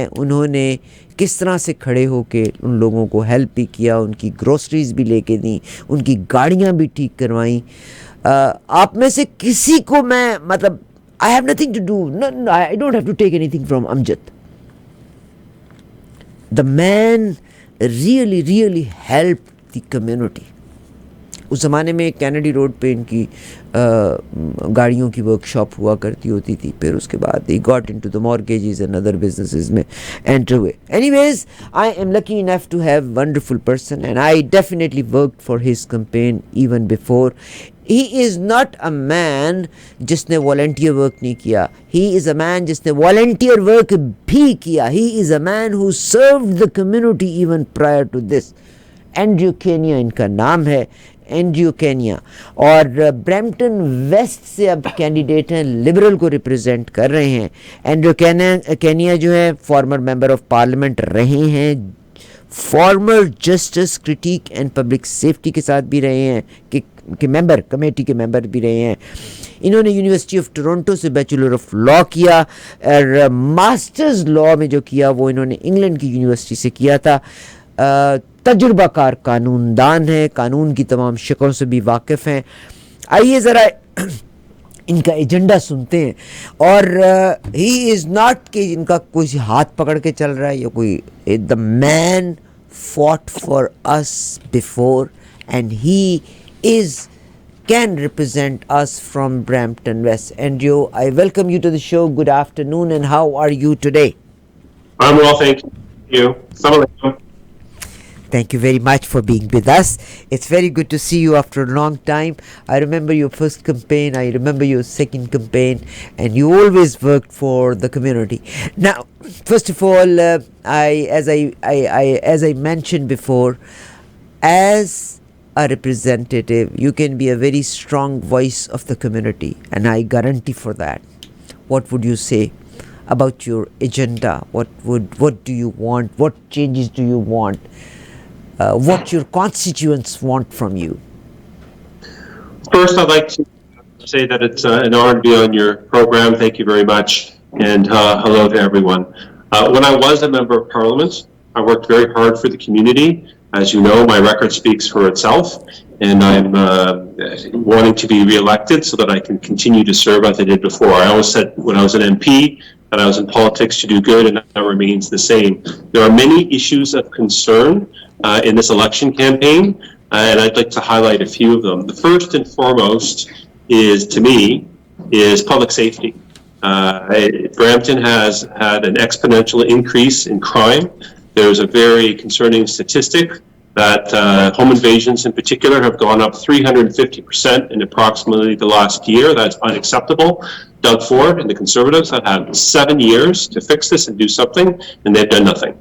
हैं, उन्होंने किस तरह से खड़े होके उन लोगों को हेल्प भी किया, उनकी ग्रोसरीज भी लेके दी, उनकी गाड़ियाँ भी ठीक करवाई. आप में से किसी को मैं मतलब I have nothing to do, no, I don't have to take anything from Amjad. The man really helped the community. उस ज़माने में कैनेडी रोड पे इनकी गाड़ियों की वर्कशॉप हुआ करती होती थी. फिर उसके बाद they got into the mortgages and other businesses में enter हुए. Anyways, I am lucky enough to have wonderful person and I definitely worked for his campaign even before. He is not a man जिसने volunteer work नहीं किया. He is a man जिसने volunteer work भी किया. He is a man who served the community even prior to this. Andrew Kenya इनका नाम है, Andrew Kenya, और ब्रैम्पटन वेस्ट से अब कैंडिडेट हैं, लिबरल को रिप्रेजेंट कर रहे हैं. एंड्रयू केनिया जो है फॉर्मर मेंबर ऑफ पार्लियामेंट रहे हैं, former justice, critic and public safety के साथ भी रहे हैं, कि मेंबर, कमेटी के मेंबर भी रहे हैं. इन्होंने यूनिवर्सिटी ऑफ टोरंटो से बैचलर ऑफ लॉ किया और मास्टर्स लॉ में जो किया वो इन्होंने इंग्लैंड की यूनिवर्सिटी से किया था. तजुर्बाकार कानूनदान है, कानून की तमाम शक्लों से भी वाकिफ़ हैं. आइए ज़रा इनका एजेंडा सुनते हैं. और ही इज़ नॉट कि इनका कोई हाथ पकड़ के चल रहा है या कोई, the man fought for us before and he is can represent us from Brampton West. Andrew, I welcome you to the show. Good afternoon, and how are you today? I'm well, thank you. Assalamualaikum. Thank you very much for being with us. It's very good to see you after a long time. I remember your first campaign, I remember your second campaign, and you always worked for the community. Now, first of all, as I mentioned before, as a representative, you can be a very strong voice of the community, and I guarantee for that. What would you say about your agenda? What do you want? What changes do you want? What your constituents want from you? First, I'd like to say that it's an honor to be on your program. Thank you very much, and hello to everyone. When I was a member of Parliament, I worked very hard for the community. As you know, my record speaks for itself, and I'm wanting to be re-elected so that I can continue to serve as I did before. I always said when I was an MP that I was in politics to do good, and that remains the same. There are many issues of concern in this election campaign, and I'd like to highlight a few of them. The first and foremost is, to me, is public safety. Brampton has had an exponential increase in crime. There's a very concerning statistic that home invasions in particular have gone up 350% in approximately the last year. That's unacceptable. Doug Ford and the Conservatives have had 7 years to fix this and do something, and they've done nothing.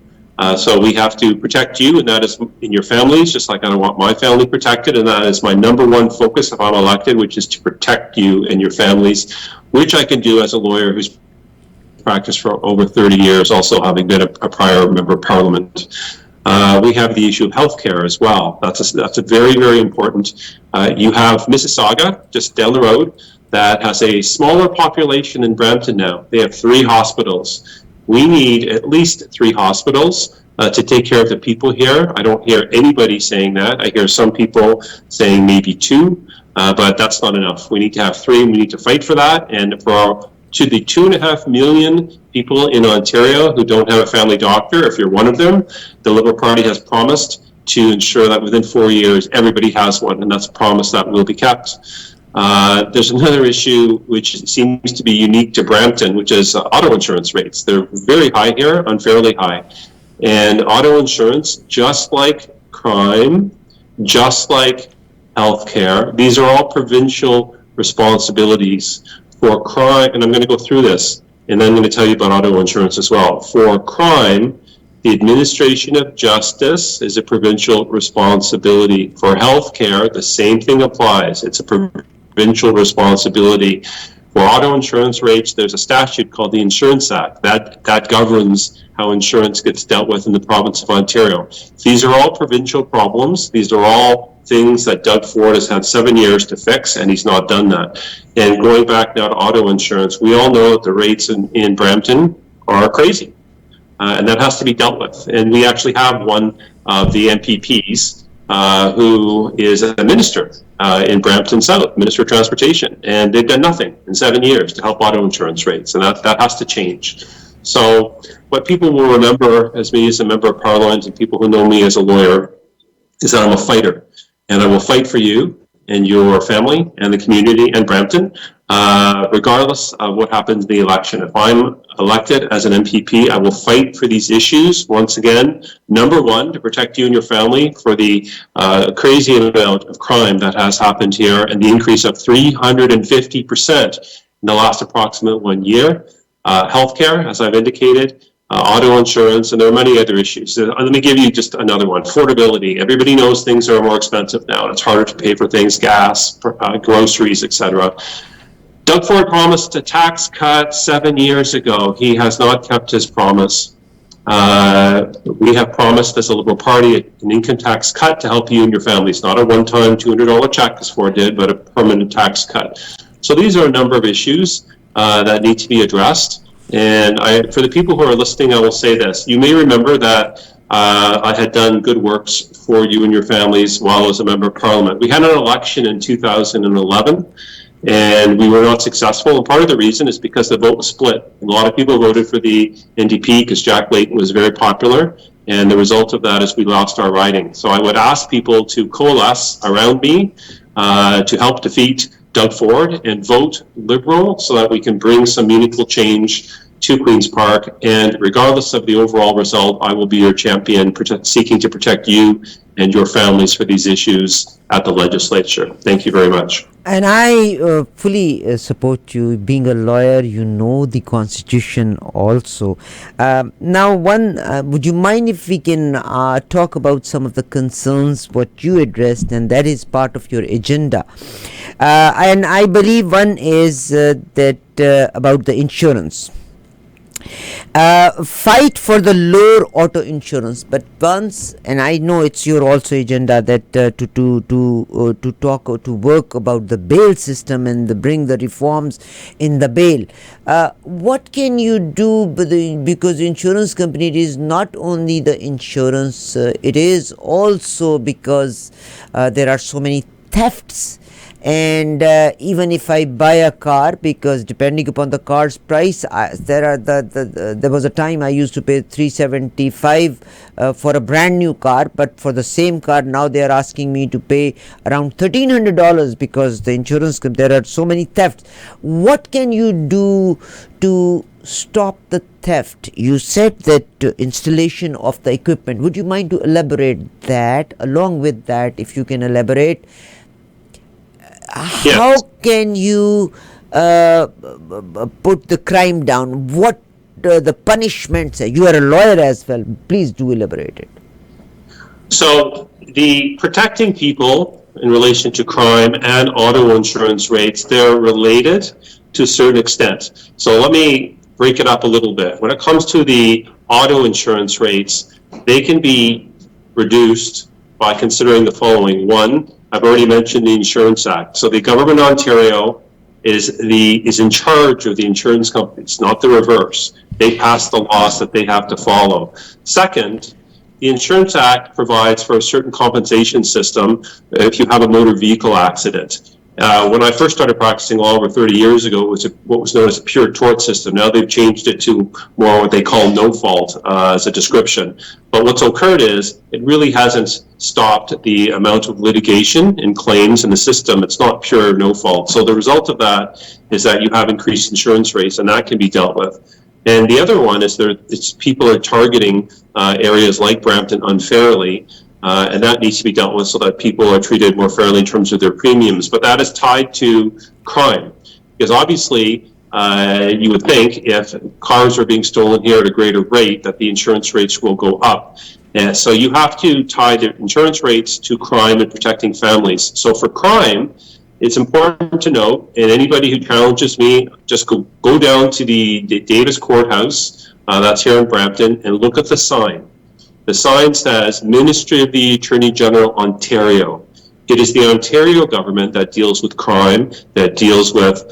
So we have to protect you, and that is in your families, just like I want my family protected, and that is my number one focus if I'm elected, which is to protect you and your families, which I can do as a lawyer who's practiced for over 30 years, also having been a prior member of Parliament. We have the issue of healthcare as well. That's a very important. You have Mississauga, just down the road, that has a smaller population in Brampton now. They have 3 hospitals. We need at least 3 hospitals to take care of the people here. I don't hear anybody saying that. I hear some people saying maybe 2, but that's not enough. We need to have 3, and we need to fight for that. And to the 2.5 million people in Ontario who don't have a family doctor, if you're one of them, the Liberal Party has promised to ensure that within 4 years everybody has one, and that's a promise that will be kept. There's another issue which seems to be unique to Brampton, which is auto insurance rates. They're very high here, unfairly high. And auto insurance, just like crime, just like healthcare, these are all provincial responsibilities. For crime, and I'm going to go through this, and then I'm going to tell you about auto insurance as well. For crime, the administration of justice is a provincial responsibility. For healthcare, the same thing applies. It's a provincial responsibility. For auto insurance rates, there's a statute called the Insurance Act that governs how insurance gets dealt with in the province of Ontario. These are all provincial problems. These are all things that Doug Ford has had 7 years to fix, and he's not done that. And going back now to auto insurance, we all know that the rates in Brampton are crazy. and that has to be dealt with. And we actually have one of the MPPs who is a minister in Brampton South, Minister of Transportation, and they've done nothing in 7 years to help auto insurance rates, and that has to change. So what people will remember as me as a member of Parliament and people who know me as a lawyer is that I'm a fighter, and I will fight for you and your family and the community and Brampton, regardless of what happens in the election. If I'm elected as an MPP, I will fight for these issues. Once again, number one, to protect you and your family for the crazy amount of crime that has happened here and the increase of 350% in the last approximate 1 year. Healthcare, as I've indicated, auto insurance, and there are many other issues. Let me give you just another one. Affordability. Everybody knows things are more expensive now. It's harder to pay for things, gas, groceries, etc. Doug Ford promised a tax cut 7 years ago. He has not kept his promise. We have promised as a Liberal Party an income tax cut to help you and your families, not a one-time $200 check as Ford did, but a permanent tax cut. So these are a number of issues that need to be addressed. And for the people who are listening, I will say this. You may remember that I had done good works for you and your families while I was a member of Parliament. We had an election in 2011, and we were not successful. And part of the reason is because the vote was split. A lot of people voted for the NDP because Jack Layton was very popular. And the result of that is we lost our riding. So I would ask people to coalesce around me to help defeat Doug Ford and vote Liberal so that we can bring some meaningful change to Queen's Park. And regardless of the overall result, I will be your champion, seeking to protect you and your families for these issues at the legislature. Thank you very much. And I fully support you. Being a lawyer, you know the Constitution also. Now, would you mind if we can talk about some of the concerns what you addressed, and that is part of your agenda. And I believe one is that about the insurance. Fight for the lower auto insurance, but once, and I know it's your also agenda that to work about the bail system and bring the reforms in the bail. What can you do? Because insurance company, it is not only the insurance, it is also because there are so many thefts. And even if I buy a car, because depending upon the car's price, there was a time I used to pay $375 for a brand new car, but for the same car now they are asking me to pay around $1,300 because the insurance company, there are so many thefts. What can you do to stop the theft? You said that installation of the equipment. Would you mind to elaborate that? Along with that, if you can elaborate, yes. How can you put the crime down? What the punishments? You are a lawyer as well. Please do elaborate it. So the protecting people in relation to crime and auto insurance rates, they're related to a certain extent. So let me break it up a little bit. When it comes to the auto insurance rates, they can be reduced by considering the following. One, I've already mentioned the Insurance Act. So the government of Ontario is in charge of the insurance companies, not the reverse. They pass the laws that they have to follow. Second, the Insurance Act provides for a certain compensation system if you have a motor vehicle accident. When I first started practicing law over 30 years ago, it was what was known as a pure tort system. Now they've changed it to more what they call no fault as a description. But what's occurred is it really hasn't stopped the amount of litigation and claims in the system. It's not pure no fault. So the result of that is that you have increased insurance rates, and that can be dealt with. And the other one is people are targeting areas like Brampton unfairly. And that needs to be dealt with so that people are treated more fairly in terms of their premiums. But that is tied to crime. Because obviously, you would think if cars are being stolen here at a greater rate, that the insurance rates will go up. And so you have to tie the insurance rates to crime and protecting families. So for crime, it's important to note, and anybody who challenges me, just go down to the Davis Courthouse, that's here in Brampton, and look at the sign. The sign says Ministry of the Attorney General, Ontario. It is the Ontario government that deals with crime, that deals with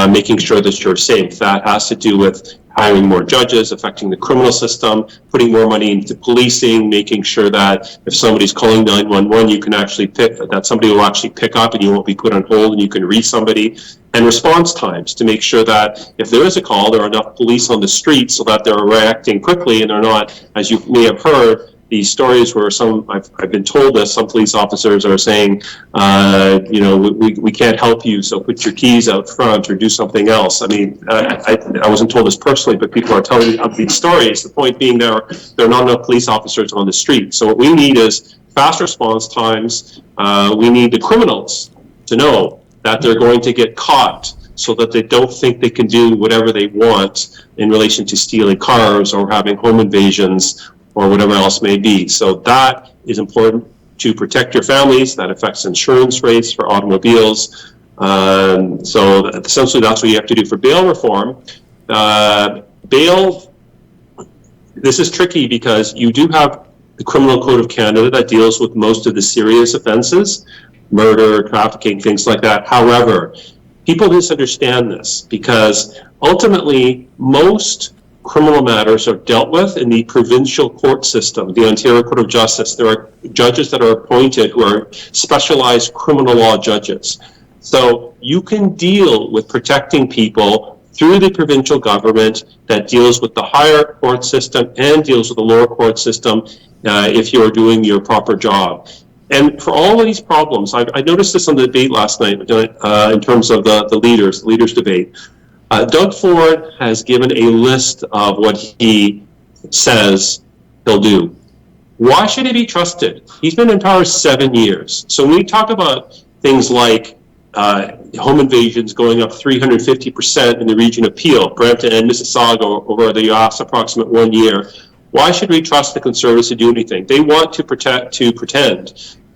making sure that you're safe. That has to do with hiring more judges, affecting the criminal system, putting more money into policing, making sure that if somebody's calling 911, you can actually that somebody will actually pick up and you won't be put on hold and you can reach somebody. And response times to make sure that if there is a call, there are enough police on the street so that they're reacting quickly and they're not, as you may have heard, these stories where I've been told that some police officers are saying, we can't help you, so put your keys out front or do something else. I mean, I wasn't told this personally, but people are telling me of these stories. The point being there are not enough police officers on the street. So what we need is fast response times. We need the criminals to know that they're going to get caught so that they don't think they can do whatever they want in relation to stealing cars or having home invasions or whatever else may be. So that is important to protect your families. That affects insurance rates for automobiles. So essentially that's what you have to do for bail reform. Bail, this is tricky because you do have the Criminal Code of Canada that deals with most of the serious offenses, murder, trafficking, things like that. However, people misunderstand this because ultimately most criminal matters are dealt with in the provincial court system, the Ontario Court of Justice. There are judges that are appointed who are specialized criminal law judges. So you can deal with protecting people through the provincial government that deals with the higher court system and deals with the lower court system if you're doing your proper job. And for all of these problems, I noticed this on the debate last night in terms of the leaders debate. Doug Ford has given a list of what he says he'll do. Why should he be trusted? He's been in power 7 years. So when we talk about things like home invasions going up 350% in the region of Peel, Brampton and Mississauga over the last approximate 1 year, why should we trust the Conservatives to do anything? They want to pretend,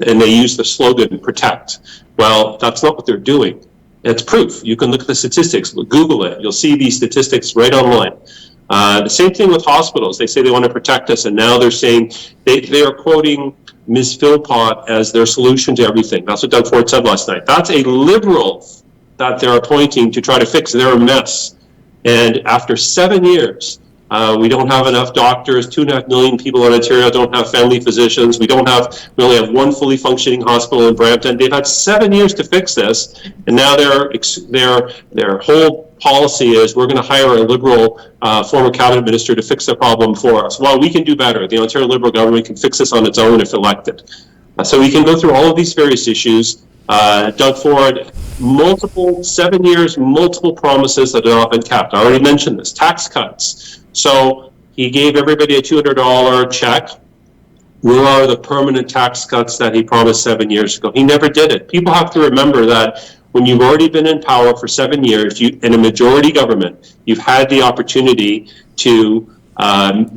and they use the slogan, protect. Well, that's not what they're doing. It's proof. You can look at the statistics, Google it. You'll see these statistics right online. The same thing with hospitals. They say they want to protect us, and now they're saying they are quoting Ms. Philpott as their solution to everything. That's what Doug Ford said last night. That's a liberal that they're appointing to try to fix their mess. And after 7 years, we don't have enough doctors. 2.5 million people in Ontario don't have family physicians. We only have one fully functioning hospital in Brampton. They've had 7 years to fix this, and now their whole policy is we're going to hire a Liberal former cabinet minister to fix the problem for us. Well, we can do better. The Ontario Liberal government can fix this on its own if elected. So we can go through all of these various issues. Doug Ford, 7 years, multiple promises that have not been kept. I already mentioned this. Tax cuts. So he gave everybody a $200 check. Where are the permanent tax cuts that he promised 7 years ago? He never did it. People have to remember that when you've already been in power for 7 years, in a majority government, you've had the opportunity to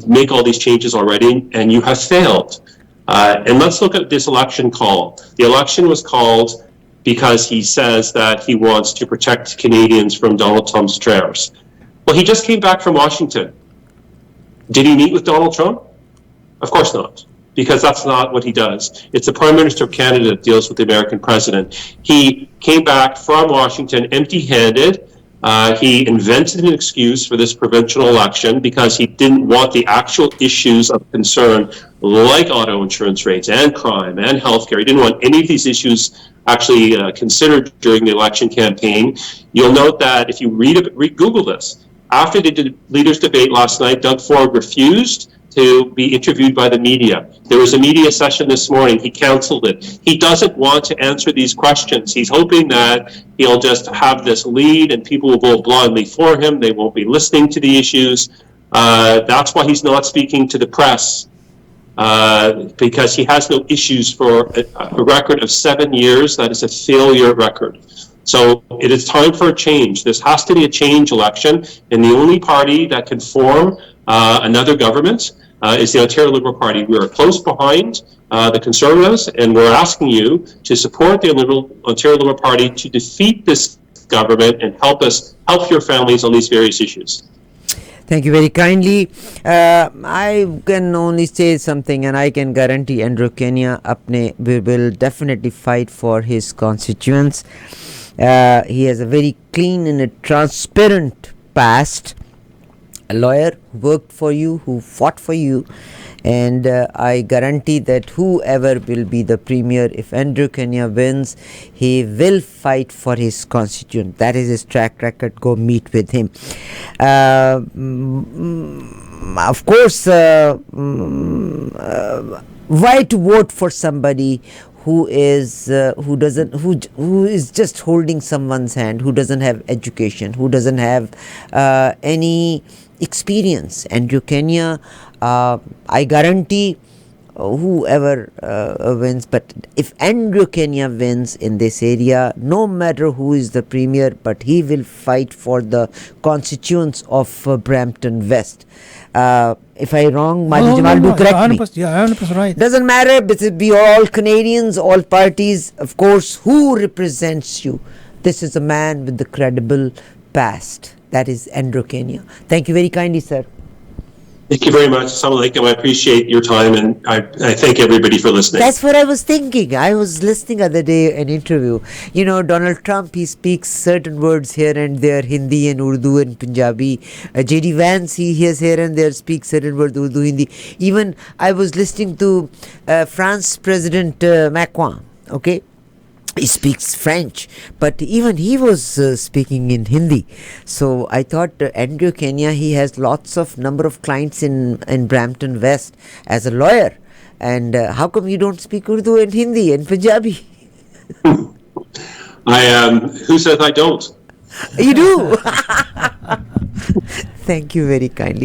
make all these changes already, and you have failed. And let's look at this election call. The election was called because he says that he wants to protect Canadians from Donald Trump's terrors. Well, he just came back from Washington. Did he meet with Donald Trump? Of course not, because that's not what he does. It's the Prime Minister of Canada that deals with the American president. He came back from Washington empty-handed. He invented an excuse for this provincial election because he didn't want the actual issues of concern like auto insurance rates and crime and healthcare. He didn't want any of these issues actually considered during the election campaign. You'll note that if you Google this, after the leaders' debate last night, Doug Ford refused to be interviewed by the media. There was a media session this morning. He canceled it. He doesn't want to answer these questions. He's hoping that he'll just have this lead and people will vote blindly for him. They won't be listening to the issues. That's why he's not speaking to the press, because he has no issues for a record of 7 years. That is a failure record. So it is time for a change. This has to be a change election, and the only party that can form another government is the Ontario Liberal Party. We are close behind the Conservatives, and we're asking you to support the Ontario Liberal Party to defeat this government and help your families on these various issues. Thank you very kindly. I can only say something, and I can guarantee Andrew Kania apne will definitely fight for his constituents. He has a very clean and a transparent past. A lawyer who worked for you, who fought for you, and I guarantee that whoever will be the premier, if Andrew Kania wins, he will fight for his constituent. That is his track record. Go meet with him. Of course, why to vote for somebody who is who is just holding someone's hand, who doesn't have education, who doesn't have any experience? Andrew Kania, I guarantee whoever wins, but if Andrew Kania wins in this area, no matter who is the premier, but he will fight for the constituents of Brampton West. If I wrong, Maji Jamal, do correct me. Yeah, 100% right. Doesn't matter, because we are all Canadians, all parties, of course. Who represents you? This is a man with the credible past. That is Andrew Kania. Thank you very kindly, sir. Thank you very much. Assalamu alaikum. I appreciate your time, and I thank everybody for listening. That's what I was thinking. I was listening other day an interview. You know, Donald Trump, he speaks certain words here and there, Hindi and Urdu and Punjabi. J.D. Vance, he hears here and there, speaks certain words, Urdu, Hindi. Even I was listening to France President Macron, okay? He speaks French, but even he was speaking in Hindi. So I thought Andrew Kania, he has lots of number of clients in Brampton West as a lawyer. And how come you don't speak Urdu and Hindi and Punjabi? Who says I don't? You do. Thank you very kindly.